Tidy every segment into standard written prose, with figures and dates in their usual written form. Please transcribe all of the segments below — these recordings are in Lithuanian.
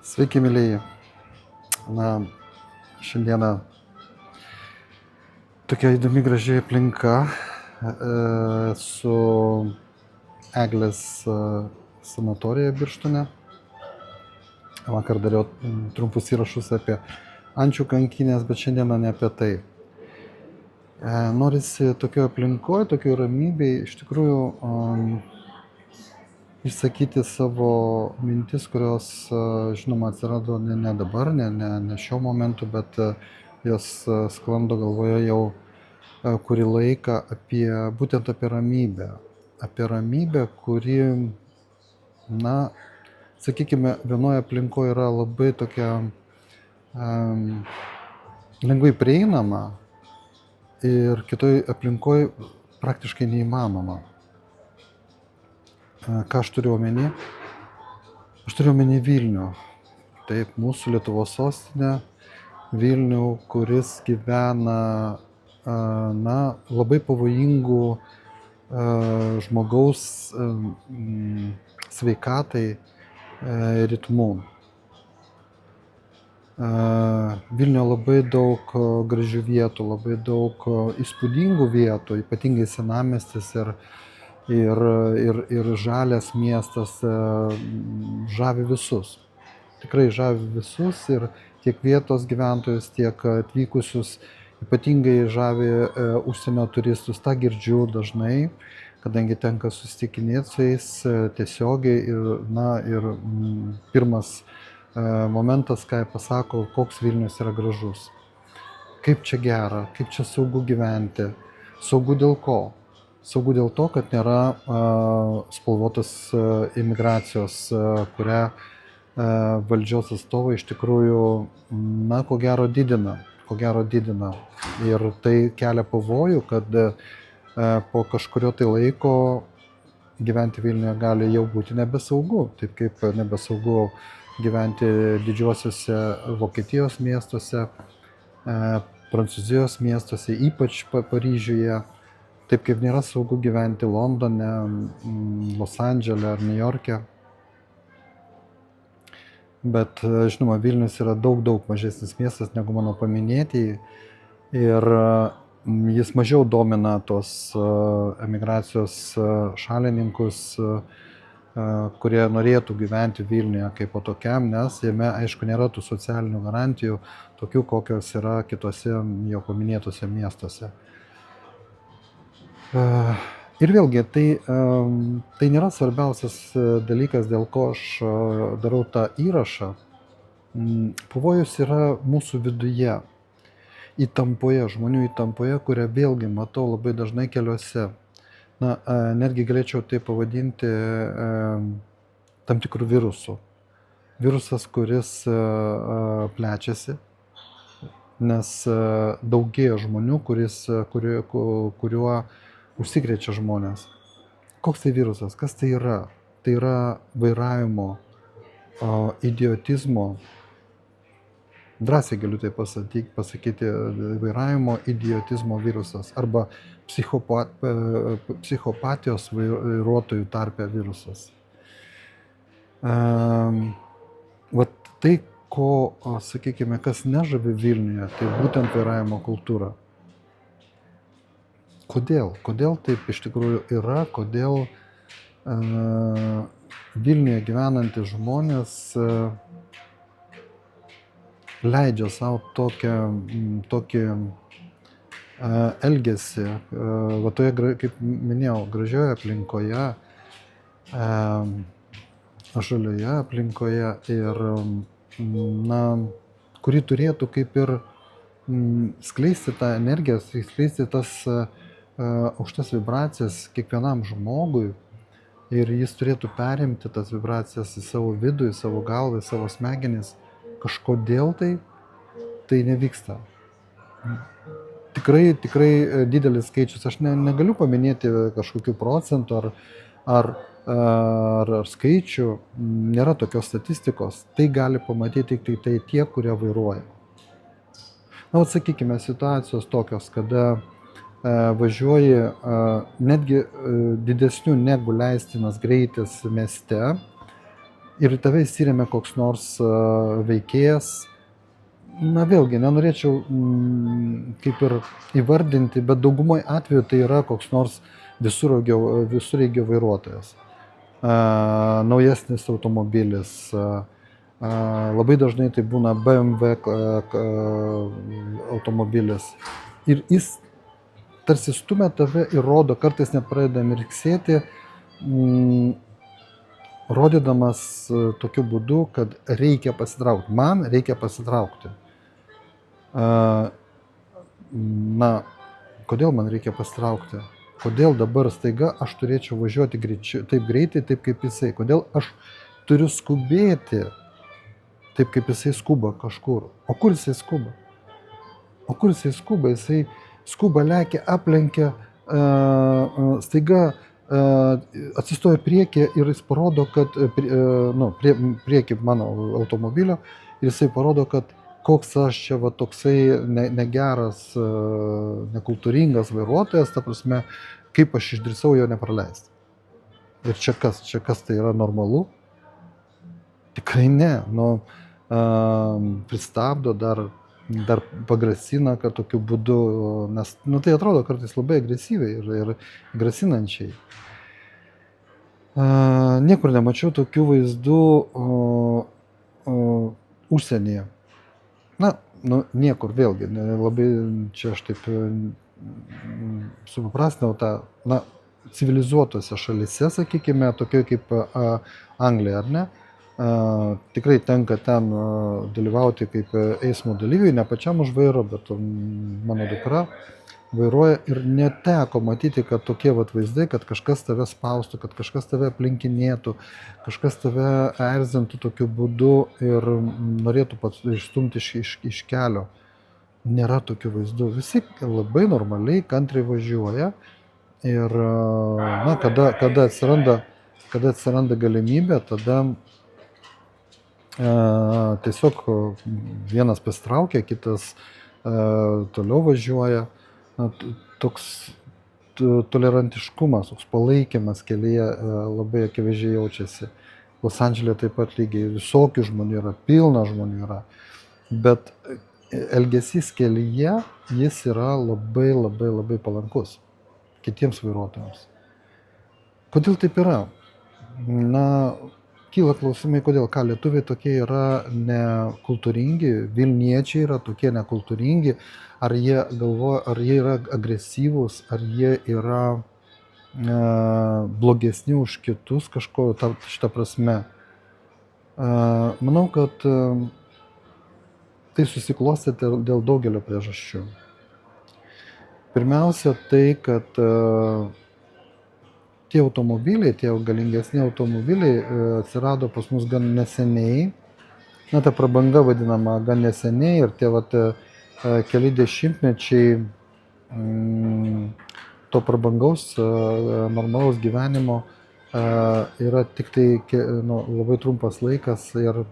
Sveiki, mėlyje. Šiandieną tokia įdomi, graži aplinka su Eglės sanatorija Birštone. Vakar dariau trumpus įrašus apie ančių kankynės, bet šiandieną ne apie tai. Norisi tokioje aplinkoje, tokioje ramybėje iš tikrųjų išsakyti savo mintis, kurios, žinoma, atsirado ne dabar, ne šiuo momentu, bet jos sklando galvoje jau kurį laiką būtent apie ramybę. Apie ramybę, kuri, sakykime, vienoje aplinkoje yra labai tokia lengvai prieinama ir kitoje aplinkoje praktiškai neįmanoma. Ką aš turiu omeny? Aš turiu omeny Vilnių. Taip, mūsų Lietuvos sostinė, Vilnių, kuris gyvena labai pavojingų žmogaus sveikatai ritmų. Vilniuje labai daug gražių vietų, labai daug įspūdingų vietų, ypatingai senamiestis ir žalias miestas žavi visus. Tikrai žavi visus ir tiek vietos gyventojus, tiek atvykusius, ypatingai žavi užsienio turistus. Ta girdžiu dažnai, kadangi tenka susitikinėti su jais tiesiogiai ir pirmas momentas, ką jie pasako, koks Vilnius yra gražus. Kaip čia gera, kaip čia saugu gyventi. Saugu dėl ko? Saugu dėl to, kad nėra spalvotos imigracijos, kurią valdžios atstovai iš tikrųjų, ko gero didina. Ir tai kelia pavojų, kad po kažkurio tai laiko gyventi Vilniuje gali jau būti nebesaugu, taip kaip nebesaugu gyventi didžiuosiuose Vokietijos miestuose, Prancūzijos miestuose, ypač Paryžiuje. Taip kaip nėra saugu gyventi Londone, Los Andžele ar Niujorke. Bet, žinoma, Vilnius yra daug mažesnis miestas negu mano paminėtieji. Ir jis mažiau domina tos emigracijos šalininkus, kurie norėtų gyventi Vilniuje kaip po tokiam, nes jame, aišku, nėra tų socialinių garantijų, tokių kokios yra kitose jau paminėtose miestuose. Ir vėlgi, tai nėra svarbiausias dalykas, dėl ko aš darau tą įrašą. Pavojus yra mūsų viduje, įtampoje, žmonių įtampoje, kurią vėlgi matau labai dažnai keliuose. Netgi galėčiau tai pavadinti tam tikrų virusų. Virusas, kuris plečiasi, nes daugėja žmonių, kuriuo užsikrečia žmonės. Koks tai virusas? Kas tai yra? Tai yra vairavimo, idiotizmo, drąsiai galiu tai pasakyti, vairavimo idiotizmo virusas arba psichopatijos vairuotojų tarpe virusas. Vat tai, sakykime, kas nežavi Vilniuje, tai būtent vairavimo kultūra. Kodėl? Kodėl taip iš tikrųjų yra? Kodėl Vilniuje gyvenantys žmonės leidžia savo tokį elgesį, toje, kaip minėjau, gražioje aplinkoje, žalioje aplinkoje ir, kuri turėtų kaip ir skleisti tą energiją, skleisti tas aukštas vibracijas kiekvienam žmogui ir jis turėtų perimti tas vibracijas į savo vidų, į savo galvą, į savo smegenis. Kažkodėl tai nevyksta. Tikrai didelis skaičius. Aš negaliu paminėti kažkokių procentų ar skaičių. Nėra tokios statistikos. Tai gali pamatyti tik tai tie, kurie vairuoja. Sakykime, situacijos tokios, kada važiuoji netgi didesnių negu leistinas greitis mieste, ir į tave įsiremia koks nors veikėjas. Na vėlgi, nenorėčiau kaip ir įvardinti, bet daugumoje atveju tai yra koks nors visureigio vairuotojas. Naujesnis automobilis. Labai dažnai tai būna BMW automobilis. Ir jis tarsi stumia tave ir rodo, kartais net pradeda mirksėti, rodydamas tokiu būdu, kad reikia pasitraukti. Man reikia pasitraukti. Na, kodėl man reikia pasitraukti? Kodėl dabar staiga aš turėčiau važiuoti taip greitai, taip kaip jisai? Kodėl aš turiu skubėti taip, kaip jisai skuba kažkur? O kur jisai skuba? Jisai skuba, lekia, aplenkia, staiga atsistoja priekį ir jis parodo, kad priekį mano automobilio ir jisai parodo, kad koks aš čia va toksai negeras, nekultūringas vairuotojas, ta prasme, kaip aš išdrįsau jo nepraleisti. Ir čia kas tai yra normalu? Tikrai ne. Pristabdo, dar pagrasina, kad tokiu būdu, nes tai atrodo kartais labai agresyviai ir grasinančiai. Niekur nemačiau tokių vaizdų užsienyje. Niekur vėlgi, labai čia aš taip supaprastinau tą, civilizuotose šalyse, sakykime, tokioje kaip Anglija, ar ne? Tikrai tenka ten dalyvauti kaip eismo dalyviui, ne pačiam už vairo, bet mano dukra vairuoja ir neteko matyti, kad tokie vaizdai, kad kažkas tave spaustų, kad kažkas tave aplinkinėtų, kažkas tave erzintų tokiu būdu ir norėtų pats išstumti iš kelio. Nėra tokių vaizdų. Visi labai normaliai, kantriai važiuoja ir kada atsiranda galimybė, tada tiesiog vienas pasitraukia, kitas toliau važiuoja. Toks tolerantiškumas, toks palaikymas kelyje labai akivaizdžiai jaučiasi. Los Andžele taip pat lygiai visokių žmonių yra, pilna žmonių yra. Bet elgesys kelyje, jis yra labai palankus kitiems vairuotojams. Kodėl taip yra? Kyla klausimai, kodėl, lietuviai tokie yra nekultūringi, vilniečiai yra tokie nekultūringi, ar jie galvoja, ar jie yra agresyvūs, ar jie yra blogesni už kitus šitą prasme. Manau, kad tai susiklostė dėl daugelio priežasčių. Pirmiausia, tai, kad tie automobiliai, tie galingesni automobiliai atsirado pas mus gan neseniai. Ta prabanga vadinama gan neseniai ir tie keli dešimtmečiai to prabangaus normalaus gyvenimo yra tik tai labai trumpas laikas ir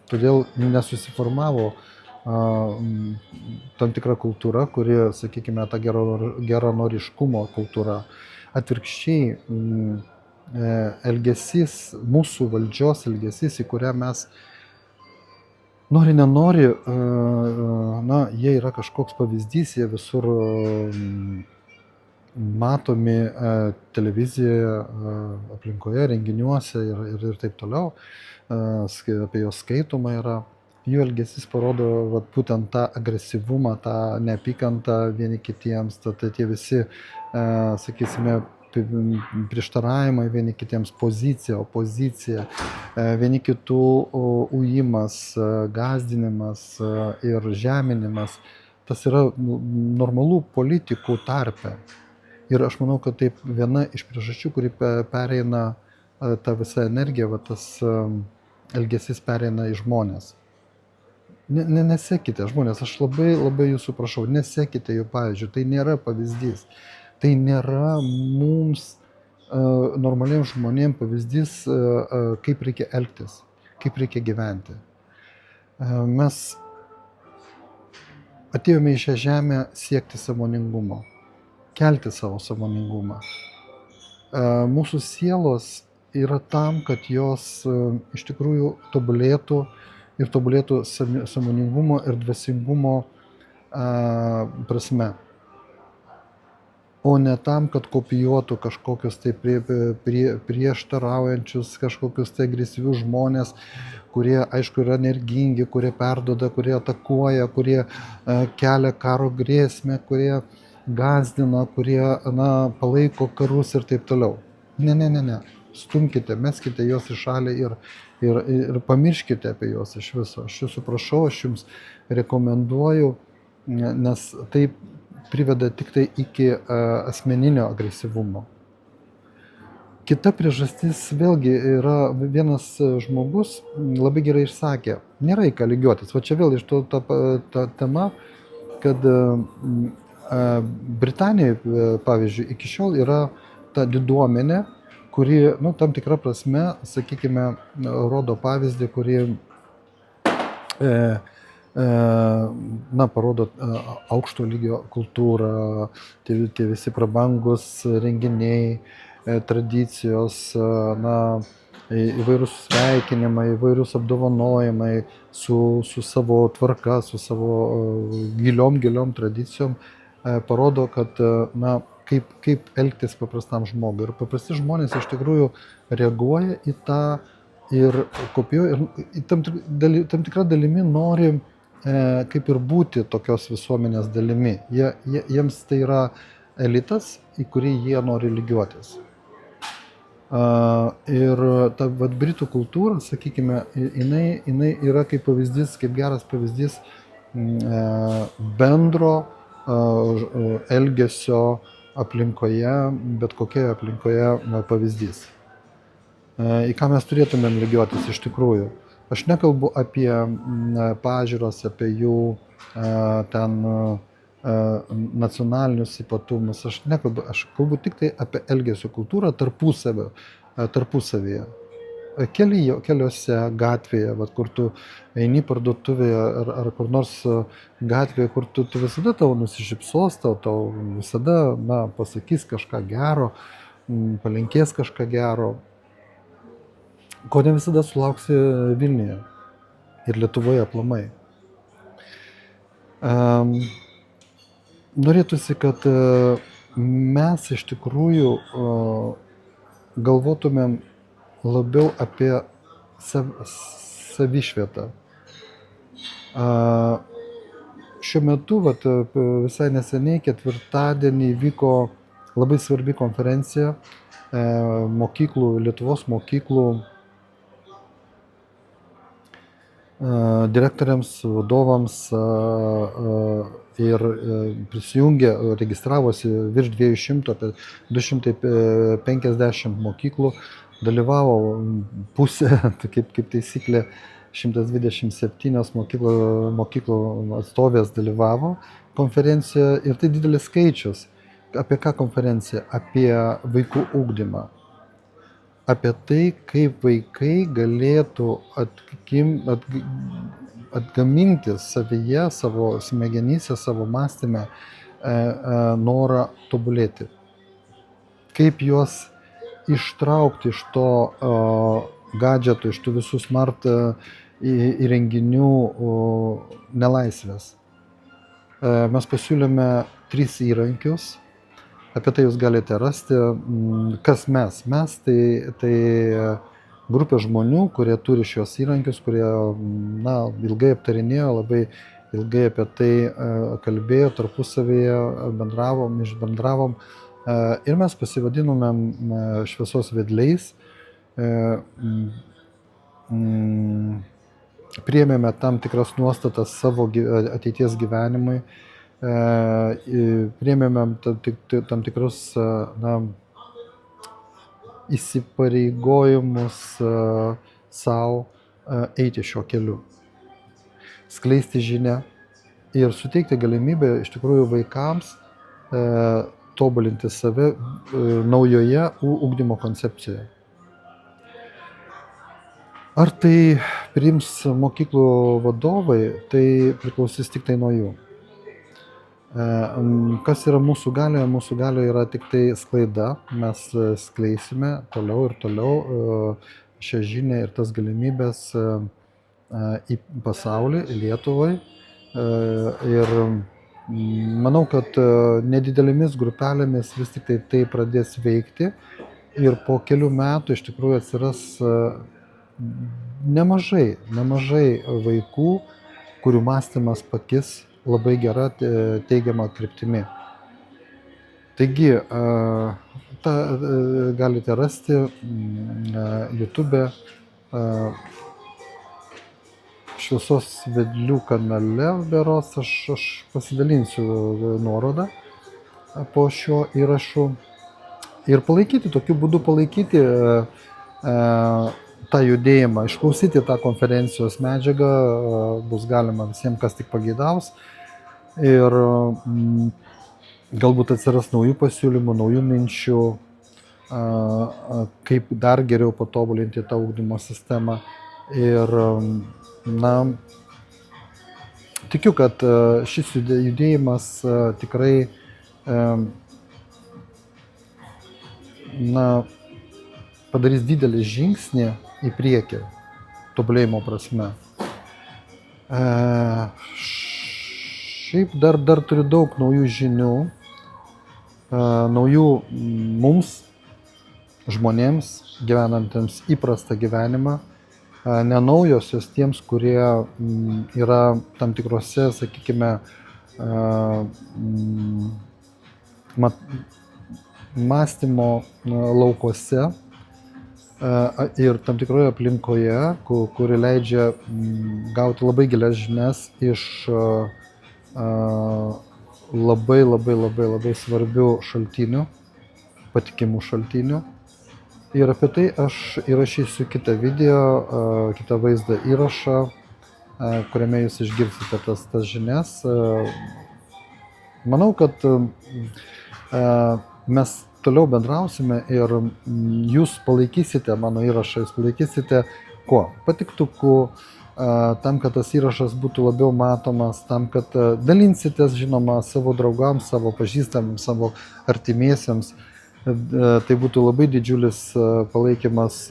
todėl nesusiformavo tam tikra kultūra, kuri, sakykime, ta geranoriškumo kultūra. Atvirkščiai, elgesys, mūsų valdžios elgesys, į kurią mes nori, nenori, jie yra kažkoks pavyzdys, jie visur matomi televizijoje, aplinkoje, renginiuose ir taip toliau, apie juos skaitoma yra. Jų elgesys parodo būtent tą agresyvumą, tą neapykantą vieni kitiems, tie visi, sakysime, prieštaravimai vieni kitiems, pozicija, opozicija, vieni kitų ujimas, gąsdinimas ir žeminimas. Tas yra normalu politikų tarpe. Ir aš manau, kad taip viena iš priežasčių, kuri pereina ta visa energija, tas elgesys pereina į žmonės. Nesekite žmonės, aš labai jūsų prašau, nesekite jų pavyzdžių, tai nėra pavyzdys. Tai nėra mums normaliems žmonėms pavyzdys, kaip reikia elgtis, kaip reikia gyventi. Mes atėjome į šią žemę siekti sąmoningumo, kelti savo sąmoningumą. Mūsų sielos yra tam, kad jos iš tikrųjų tobulėtų ir tobulėtų sąmoningumo ir dvasingumo prasme, o ne tam, kad kopijuotų kažkokius tai prieštaraujančius, kažkokius tai agresyvius žmonės, kurie, aišku, yra energingi, kurie perduoda, kurie atakuoja, kurie kelia karo grėsmę, kurie gąsdina, kurie palaiko karus ir taip toliau. Ne. Stumkite, meskite juos į šalį ir pamirškite apie juos iš viso. Aš jūsų prašau, aš jums rekomenduoju, nes tai priveda tik tai iki asmeninio agresyvumo. Kita priežastis vėlgi yra, vienas žmogus labai gerai išsakė, nėra į ką lygiuotis. Va čia vėl iš to ta tema, kad Britanijoje, pavyzdžiui, iki šiol yra ta diduomenė, kuri, tam tikra prasme, sakykime, rodo pavyzdį, kuri parodo aukšto lygio kultūrą, tie visi prabangus renginiai, tradicijos, įvairūs sveikinimai, įvairūs apdovanojimai su savo tvarka, su savo giliom tradicijom, parodo, kad kaip elgtis paprastam žmogui. Ir paprasti žmonės iš tikrųjų reaguoja į tą ir kopijuoja, ir tam tikrą dalimi nori kaip ir būti tokios visuomenės dalimi. Jiems tai yra elitas, į kurį jie nori lygiuotis. Ir ta britų kultūra, sakykime, jinai yra kaip pavyzdys, kaip geras pavyzdys bendro elgesio aplinkoje, bet kokioje aplinkoje pavyzdys. Į ką mes turėtumėm lygiuotis iš tikrųjų. Aš nekalbu apie pažiūras, apie jų ten nacionalinius ypatumus, aš kalbu tik tai apie elgesio kultūrą tarpusavyje. Keliuose, gatvėje, kur tu eini parduotuvėje ar kur nors gatvėje, kur tu visada tau nusišypsos, tau visada pasakys kažką gero, palinkės kažką gero, ko ne visada sulauksi Vilniuje ir Lietuvoje aplamai. Norėtųsi, kad mes iš tikrųjų galvotumėm labiau apie savišvietą. Šiuo metu, visai neseniai, ketvirtadienį vyko labai svarbi konferencija Lietuvos mokyklų direktoriams, vadovams ir prisijungė, registravosi virš 200, apie 250 mokyklų, dalyvavo pusė, kaip taisyklė, 127 mokyklų atstovės dalyvavo konferencijoje ir tai didelis skaičius. Apie ką konferencija? Apie vaikų ugdymą. Apie tai, kaip vaikai galėtų atgaminti savyje, savo smegenyse, savo mąstyme norą tobulėti. Kaip juos ištraukti iš to gadžetų, iš tų visų smart įrenginių nelaisvės. Mes pasiūlėme 3 įrankius. Apie tai jūs galite rasti. Kas mes? Mes tai grupė žmonių, kurie turi šios įrankius, kurie ilgai aptarinėjo, labai ilgai apie tai kalbėjo, tarpusavyje bendravom. Ir mes pasivadinome šviesos vedliais. Priėmėme tam tikras nuostatas savo ateities gyvenimui. Priėmėme tam tikrus įsipareigojimus savo eiti šiuo keliu, skleisti žinią ir suteikti galimybę iš tikrųjų vaikams tobulinti save naujoje ugdymo koncepcijoje. Ar tai priims mokyklų vadovai, tai priklausys tik tai nuo jų. Kas yra mūsų galioje? Mūsų galioje yra tik tai sklaida. Mes skleisime toliau ir toliau šią žinią ir tas galimybės į pasaulį, Lietuvai. Ir manau, kad nedidelėmis grupelėmis vis tik tai pradės veikti ir po kelių metų iš tikrųjų atsiras nemažai vaikų, kurių mąstymas pakis labai gera teigiama kryptimi. Taigi, tą galite rasti YouTube Šviesos vedlių kanale, berods aš pasidalinsiu nuorodą po šiuo įrašu. Ir palaikyti, tokiu būdu palaikyti tą judėjimą, išklausyti tą konferencijos medžiagą, bus galima visiems, kas tik pageidaus. Ir galbūt atsiras naujų pasiūlymų, naujų minčių, kaip dar geriau patobulinti tą ugdymo sistemą. Ir tikiu, kad šis judėjimas tikrai padarys didelį žingsnį į priekį, tobulėjimo prasme. Šiaip dar turiu daug naujų žinių, naujų mums, žmonėms, gyvenantiems įprastą gyvenimą, ne naujosios tiems, kurie yra tam tikrose, sakykime, mąstymo laukuose ir tam tikroje aplinkoje, kuri leidžia gauti labai gilias žinias iš labai svarbių šaltinių, patikimų šaltinių. Ir apie tai aš įrašysiu kitą video, kitą vaizdą įrašą, kuriame jūs išgirsite tas žinias. Manau, kad mes toliau bendrausime ir jūs palaikysite mano įrašą, jūs palaikysite kuo? Patiktuku, tam, kad tas įrašas būtų labiau matomas, tam, kad dalinsitės, žinoma, savo draugams, savo pažįstamams, savo artimiesiems. Tai būtų labai didžiulis palaikymas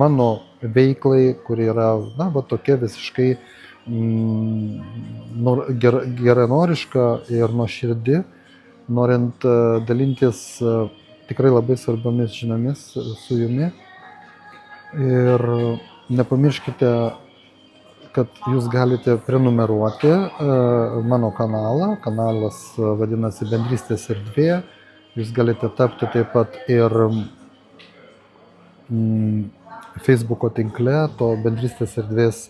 mano veiklai, kuri yra, tokia visiškai geranoriška ir nuoširdi, norint dalintis tikrai labai svarbiomis žiniomis su jumi. Ir nepamirškite, kad jūs galite prenumeruoti mano kanalą. Kanalas vadinasi Bendrystės erdvė. Jūs galite tapti taip pat ir Facebooko tinkle, to Bendrystės erdvės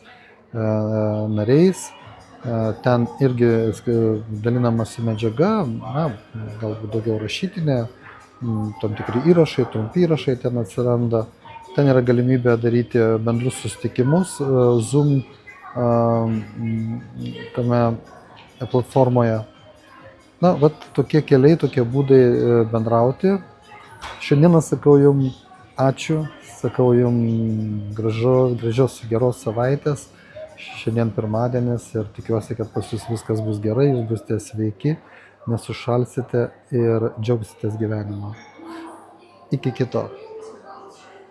nariais. Ten irgi dalinamasi medžiaga, galbūt daugiau rašytinė, tam tikri įrašai, trumpi įrašai ten atsiranda. Ten yra galimybė daryti bendrus susitikimus Zoom tame platformoje. Tokie keliai, tokie būdai bendrauti. Šiandieną sakau jums ačiū, sakau jums gražios geros savaitės. Šiandien pirmadienis ir tikiuosi, kad pas jūs viskas bus gerai, jūs būsite sveiki, nesušalsite ir džiaugsitės gyvenimą. Iki kito.